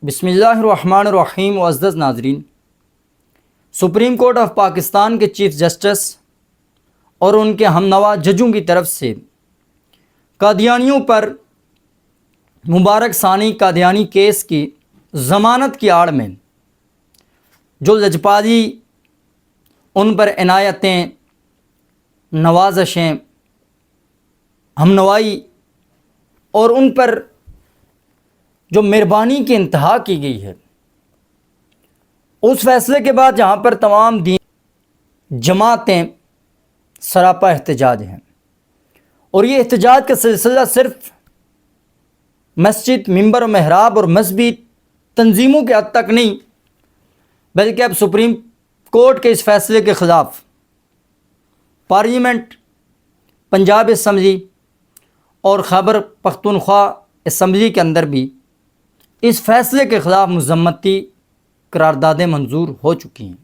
بسم اللہ الرحمن الرحیم معزز ناظرین، سپریم کورٹ آف پاکستان کے چیف جسٹس اور ان کے ہم نوا ججوں کی طرف سے قادیانیوں پر مبارک ثانی قادیانی کیس کی ضمانت کی آڑ میں جو لجپالی ان پر عنایتیں، نوازشیں، ہمنوائی اور ان پر جو مہربانی کی انتہا کی گئی ہے، اس فیصلے کے بعد جہاں پر تمام دین جماعتیں سراپا احتجاج ہیں، اور یہ احتجاج کا سلسلہ صرف مسجد، ممبر و محراب اور مذہبی تنظیموں کے حد تک نہیں، بلکہ اب سپریم کورٹ کے اس فیصلے کے خلاف پارلیمنٹ، پنجاب اسمبلی اور خیبر پختونخوا اسمبلی کے اندر بھی اس فیصلے کے خلاف مذمتی قراردادیں منظور ہو چکی ہیں۔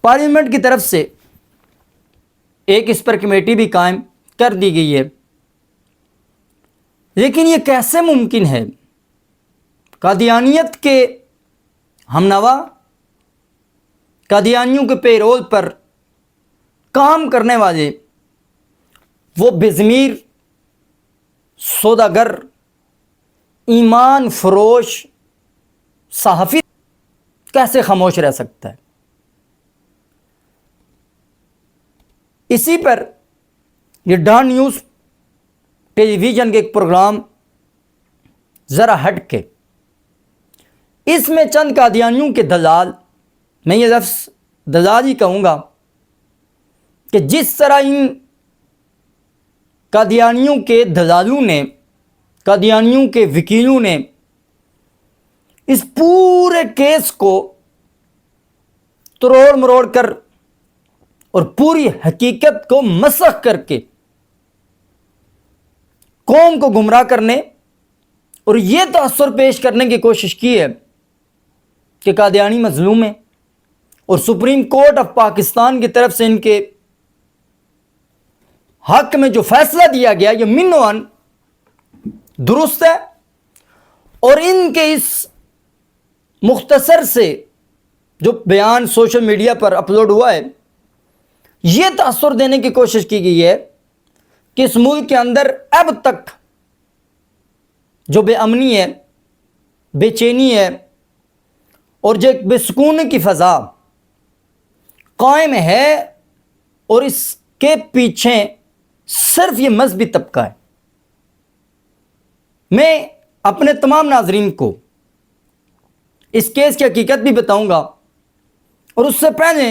پارلیمنٹ کی طرف سے ایک اس پر کمیٹی بھی قائم کر دی گئی ہے، لیکن یہ کیسے ممکن ہے؟ قادیانیت کے ہمنوا، قادیانیوں کے پے رول پر کام کرنے والے وہ بے ضمیر، سوداگر، ایمان فروش صحافی کیسے خاموش رہ سکتا ہے؟ اسی پر یہ ڈان نیوز ٹیلی ویژن کے ایک پروگرام ذرا ہٹ کے اس میں چند قادیانیوں کے دلال، میں یہ لفظ دلال ہی کہوں گا، کہ جس طرح ان قادیانیوں کے دلالوں نے، قادیانیوں کے وکیلوں نے اس پورے کیس کو تروڑ مروڑ کر اور پوری حقیقت کو مسخ کر کے قوم کو گمراہ کرنے اور یہ تاثر پیش کرنے کی کوشش کی ہے کہ قادیانی مظلوم ہیں، اور سپریم کورٹ آف پاکستان کی طرف سے ان کے حق میں جو فیصلہ دیا گیا یہ منوان درست ہے، اور ان کے اس مختصر سے جو بیان سوشل میڈیا پر اپلوڈ ہوا ہے، یہ تاثر دینے کی کوشش کی گئی ہے کہ اس ملک کے اندر اب تک جو بے امنی ہے، بے چینی ہے اور جو ایک بے سکون کی فضا قائم ہے، اور اس کے پیچھے صرف یہ مذہبی طبقہ ہے۔ میں اپنے تمام ناظرین کو اس کیس کی حقیقت بھی بتاؤں گا، اور اس سے پہلے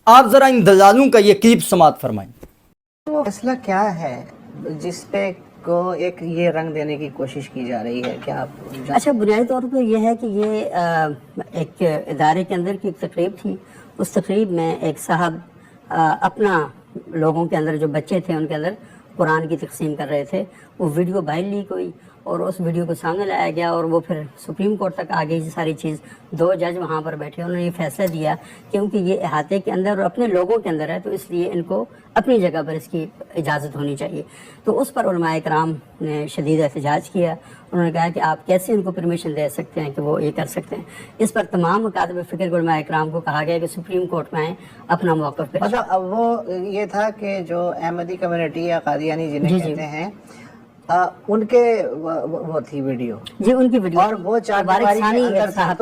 آپ ذرا ان دلالوں کا یہ کلپ سماعت فرمائیں۔ وہ فیصلہ کیا ہے جس پہ کو ایک یہ رنگ دینے کی کوشش کی جا رہی ہے؟ کیا آپ اچھا، بنیادی طور پہ یہ ہے کہ یہ ایک ادارے کے اندر کی ایک تقریب تھی۔ اس تقریب میں ایک صاحب اپنا لوگوں کے اندر جو بچے تھے ان کے اندر قرآن کی تقسیم کر رہے تھے، وہ ویڈیو باہر لیک ہوئی اور اس ویڈیو کو سامنے لایا گیا، اور وہ پھر سپریم کورٹ تک آ گئی یہ ساری چیز۔ دو جج وہاں پر بیٹھے، انہوں نے یہ فیصلہ دیا کیونکہ یہ احاطے کے اندر اور اپنے لوگوں کے اندر ہے، تو اس لیے ان کو اپنی جگہ پر اس کی اجازت ہونی چاہیے۔ تو اس پر علماء کرام نے شدید احتجاج کیا۔ انہوں نے کہا کہ آپ کیسے ان کو پرمیشن دے سکتے ہیں کہ وہ یہ کر سکتے ہیں۔ اس پر تمام مکاتب فکر کے علماء کرام کو کہا گیا کہ سپریم کورٹ میں آئیں، اپنا موقف پیش کریں۔ مطلب وہ یہ تھا کہ جو احمدی کمیونٹی یا قادیانی جنہیں کہتے ہیں، ان کے وہ تھی ویڈیو، جی ان کی ویڈیو، اور وہ چار دیواری کے اندر تھا،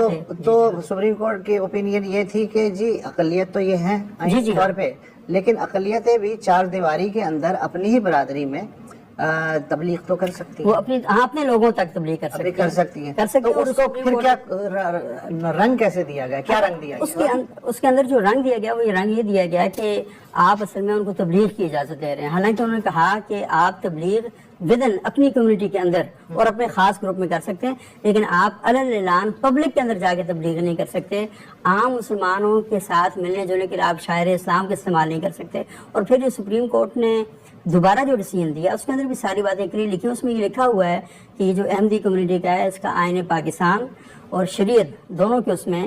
تو سپریم کورٹ کی اوپینین یہ تھی کہ جی اقلیت تو یہ ہیں آئینی طور پہ، لیکن اقلیتیں بھی چار دیواری کے اندر اپنی ہی برادری میں تبلیغ تو کر سکتی ہیں، وہ اپنے لوگوں تک تبلیغ کر سکتی ہیں۔ تو اس کو پھر کیا رنگ کیسے دیا گیا؟ کیا رنگ دیا گیا؟ اس کے اندر جو رنگ دیا گیا وہ یہ رنگ یہ دیا گیا کہ آپ اصل میں ان کو تبلیغ کی اجازت دے رہے ہیں، حالانکہ انہوں نے کہا کہ آپ تبلیغ ودن اپنی کمیونٹی کے اندر اور اپنے خاص گروپ میں کر سکتے ہیں، لیکن آپ علن اعلان پبلک کے اندر جا کے تبلیغ نہیں کر سکتے۔ عام مسلمانوں کے ساتھ ملنے جلنے کے لیے آپ شاعر اسلام کا استعمال نہیں کر سکتے۔ اور پھر یہ سپریم کورٹ نے دوبارہ جو ڈیسیژن دیا اس کے اندر بھی ساری باتیں کلیئر لکھی۔ اس میں یہ لکھا ہوا ہے کہ یہ جو احمدی کمیونٹی کا ہے، اس کا آئین پاکستان اور شریعت دونوں کے اس میں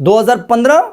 2015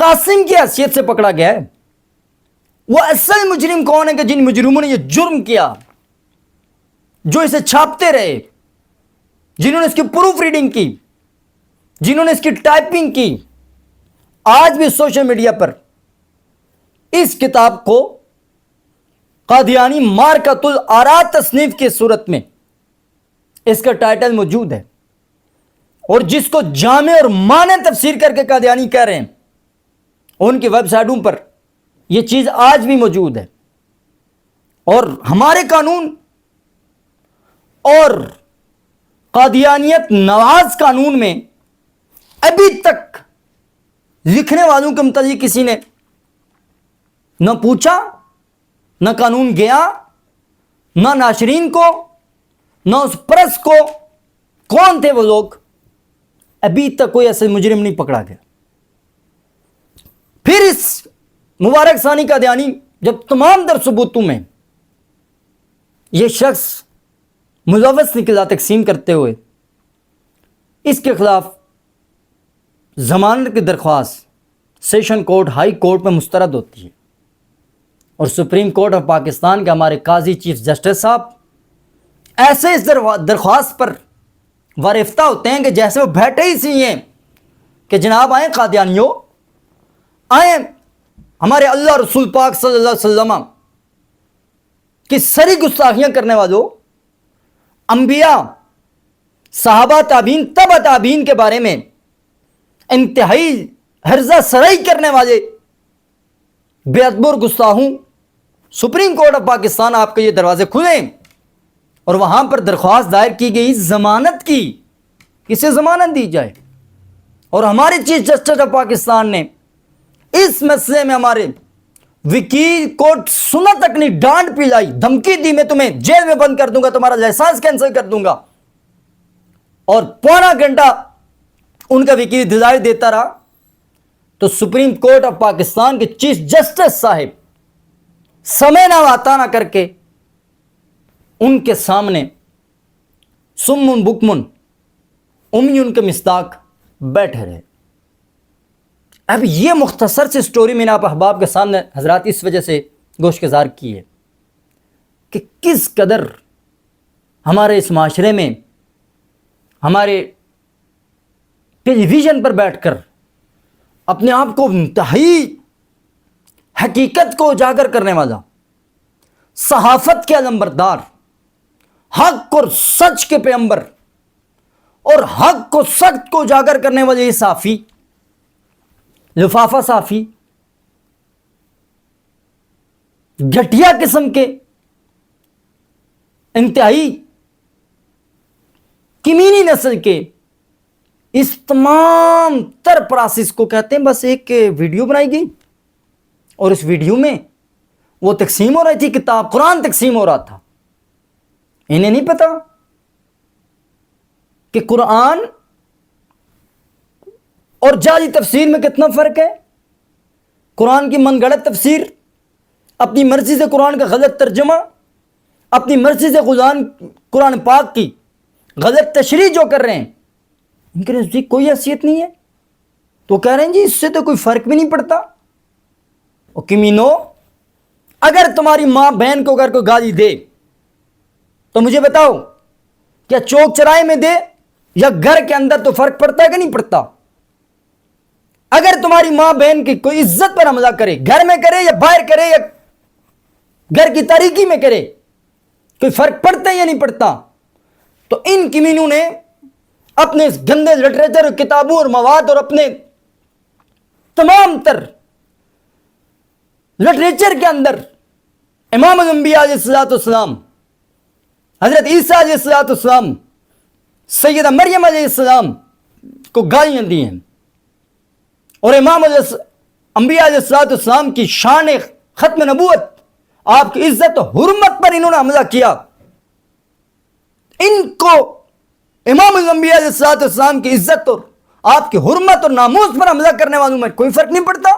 قاسم کی حیثیت سے پکڑا گیا ہے. وہ اصل مجرم کون ہے کہ جن مجرموں نے یہ جرم کیا, جو اسے چھاپتے رہے, جنہوں نے اس کی پروف ریڈنگ کی, جنہوں نے اس کی ٹائپنگ کی, آج بھی سوشل میڈیا پر اس کتاب کو قادیانی مارکۃ الآراء تصنیف کی صورت میں اس کا ٹائٹل موجود ہے, اور جس کو جامع اور معنی تفسیر کر کے قادیانی کہہ رہے ہیں, ان کی ویب سائٹوں پر یہ چیز آج بھی موجود ہے. اور ہمارے قانون اور قادیانیت نواز قانون میں ابھی تک لکھنے والوں کے متعلق کسی نے نہ پوچھا, نہ قانون گیا, نہ ناشرین کو, نہ اس پریس کو, کون تھے وہ لوگ, ابھی تک کوئی ایسے مجرم نہیں پکڑا گیا. پھر اس مبارک ثانی قادیانی جب تمام در ثبوتوں میں یہ شخص ملوث نکلا تقسیم کرتے ہوئے, اس کے خلاف ضمانت کی درخواست سیشن کورٹ ہائی کورٹ میں مسترد ہوتی ہے, اور سپریم کورٹ آف پاکستان کے ہمارے قاضی چیف جسٹس صاحب ایسے اس درخواست پر وارفتہ ہوتے ہیں کہ جیسے وہ بیٹھے ہی سی ہیں کہ جناب آئیں قادیانیوں, آئیں ہمارے اللہ رسول پاک صلی اللہ علیہ وسلم کی سری گستاخیاں کرنے والوں, انبیاء, صحابہ, تابعین, تبع تابعین کے بارے میں انتہائی ہرزہ سرائی کرنے والے بے ادب اور گستاخوں, سپریم کورٹ آف پاکستان آپ کے یہ دروازے کھلیں, اور وہاں پر درخواست دائر کی گئی ضمانت کی, کسے ضمانت دی جائے. اور ہمارے چیف جسٹس آف پاکستان نے اس مسئلے میں ہمارے وکیل کو سنا تک نہیں, ڈانٹ پلائی, دھمکی دی میں تمہیں جیل میں بند کر دوں گا, تمہارا لائسنس کینسل کر دوں گا, اور پونا گھنٹہ ان کا وکیل دلائی دیتا رہا. تو سپریم کورٹ آف پاکستان کے چیف جسٹس صاحب سمے نہ واتا نہ کر کے ان کے سامنے سمن بکمن امیون کے مصداق بیٹھے رہے. اب یہ مختصر سی سٹوری میں نے آپ احباب کے سامنے حضرات اس وجہ سے گوش گزار کی ہے کہ کس قدر ہمارے اس معاشرے میں ہمارے ٹیلی ویژن پر بیٹھ کر اپنے آپ کو انتہائی حقیقت کو اجاگر کرنے والا, صحافت کے علمبردار, حق اور سچ کے پیغمبر اور حق کو سخت کو اجاگر کرنے والے یہ صحافی, لفافہ صحافی, گھٹیا قسم کے انتہائی کمینی نسل کے اس تمام تر پراسس کو کہتے ہیں بس ایک ویڈیو بنائی گئی, اور اس ویڈیو میں وہ تقسیم ہو رہی تھی کتاب, قرآن تقسیم ہو رہا تھا. انہیں نہیں پتا کہ قرآن اور جعلی تفسیر میں کتنا فرق ہے. قرآن کی من گھڑت تفسیر, اپنی مرضی سے قرآن کا غلط ترجمہ, اپنی مرضی سے قرآن پاک کی غلط تشریح جو کر رہے ہیں, ان کے نزدیک کوئی حیثیت نہیں ہے. تو کہہ رہے ہیں جی اس سے تو کوئی فرق بھی نہیں پڑتا. اور کمینو, اگر تمہاری ماں بہن کو اگر کوئی گالی دے تو مجھے بتاؤ کیا چوک چراہے میں دے یا گھر کے اندر, تو فرق پڑتا ہے کہ نہیں پڑتا؟ اگر تمہاری ماں بہن کی کوئی عزت پر حملہ کرے, گھر میں کرے یا باہر کرے یا گھر کی تاریکی میں کرے, کوئی فرق پڑتا ہے یا نہیں پڑتا؟ تو ان کمینوں نے اپنے اس گندے لٹریچر اور کتابوں اور مواد اور اپنے تمام تر لٹریچر کے اندر امام الانبیاء علیہ الصلوۃ والسلام, حضرت عیسیٰ علیہ الصلوۃ والسلام, سیدہ مریم علیہ السلام کو گالیاں دی ہیں, اور امام انبیاء علیہ الصلوۃ والسلام کی شان ختم نبوت, آپ کی عزت و حرمت پر انہوں نے حملہ کیا. ان کو امام الانبیاء علیہ الصلوۃ والسلام کی عزت اور آپ کی حرمت اور ناموس پر حملہ کرنے والوں میں کوئی فرق نہیں پڑتا.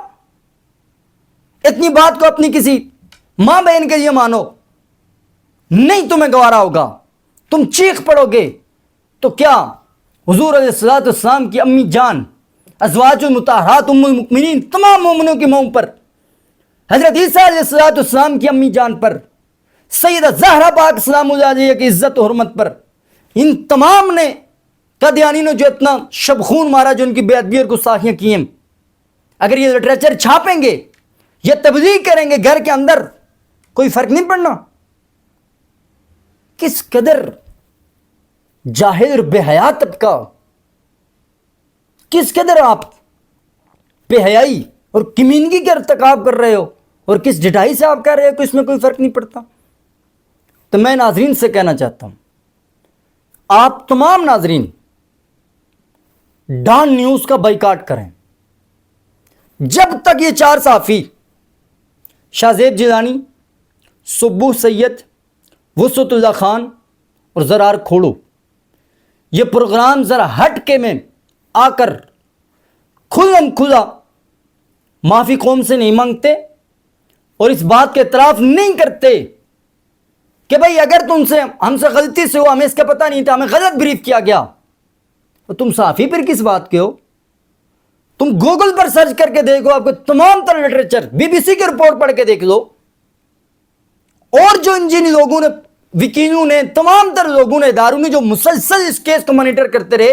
اتنی بات کو اپنی کسی ماں بہن کے لیے مانو, نہیں تمہیں گوارا ہوگا, تم چیخ پڑو گے. تو کیا حضور علیہ الصلوۃ والسلام کی امی جان ازواج المطہرات ام المؤمنین تمام مومنوں کی ماؤں پر، حضرت عیسیٰ علیہ السلام کی امی جان پر، سیدہ زہرا پاک سلام اللہ علیہ کی عزت و حرمت پر، ان تمام نے قادیانی نے جو اتنا شب خون مارا، جو ان کی بے ادبی اور گستاخیاں کی ہیں، اگر یہ لٹریچر چھاپیں گے، یہ تبلیغ کریں گے گھر کے اندر، کوئی فرق نہیں پڑنا۔ کس قدر جاہل اور بے حیا طبقہ، کس قدر آپ بے حیائی اور کمینگی کا ارتکاب کر رہے ہو، اور کس ڈٹائی سے آپ کہہ رہے ہو کہ اس میں کوئی فرق نہیں پڑتا۔ تو میں ناظرین سے کہنا چاہتا ہوں، آپ تمام ناظرین ڈان نیوز کا بائیکاٹ کریں جب تک یہ 4 صحافی شاہ زیب جیلانی، سبو سید، وسعت اللہ خان اور زرار کھوڑو یہ پروگرام ذرا ہٹ کے میں آ کر کھلم کھلا معافی قوم سے نہیں مانگتے اور اس بات کے اعتراف نہیں کرتے کہ بھئی اگر تم سے ہم سے غلطی سے ہوا، ہمیں اس کا پتہ نہیں تھا، ہمیں غلط بریف کیا گیا، تو تم صحافی پھر کس بات کے ہو؟ تم گوگل پر سرچ کر کے دیکھو، آپ کو تمام تر لٹریچر، بی بی سی کی رپورٹ پڑھ کے دیکھ لو، اور جو جن لوگوں نے، وکیلوں نے، تمام تر لوگوں نے، اداروں نے جو مسلسل اس کیس کو مانیٹر کرتے رہے،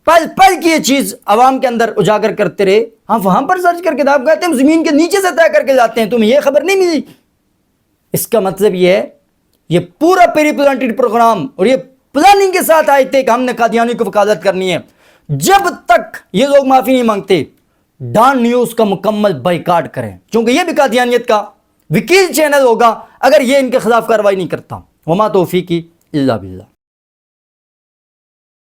پل پل کی یہ چیز عوام کے اندر اجاگر کرتے رہے، ہم وہاں پر سرچ کر کے آپ کہتے ہیں ہم زمین کے نیچے سے طے کر کے جاتے ہیں، تمہیں یہ خبر نہیں ملی۔ اس کا مطلب یہ ہے یہ پورا پیری پلانٹڈ پروگرام اور یہ پلاننگ کے ساتھ آئے تھے کہ ہم نے قادیانی کو وکالت کرنی ہے۔ جب تک یہ لوگ معافی نہیں مانگتے، ڈان نیوز کا مکمل بائیکاٹ کریں، کیونکہ یہ بھی قادیانیت کا وکیل چینل ہوگا اگر یہ ان کے خلاف کارروائی نہیں کرتا۔ وما توفیقی الا باللہ۔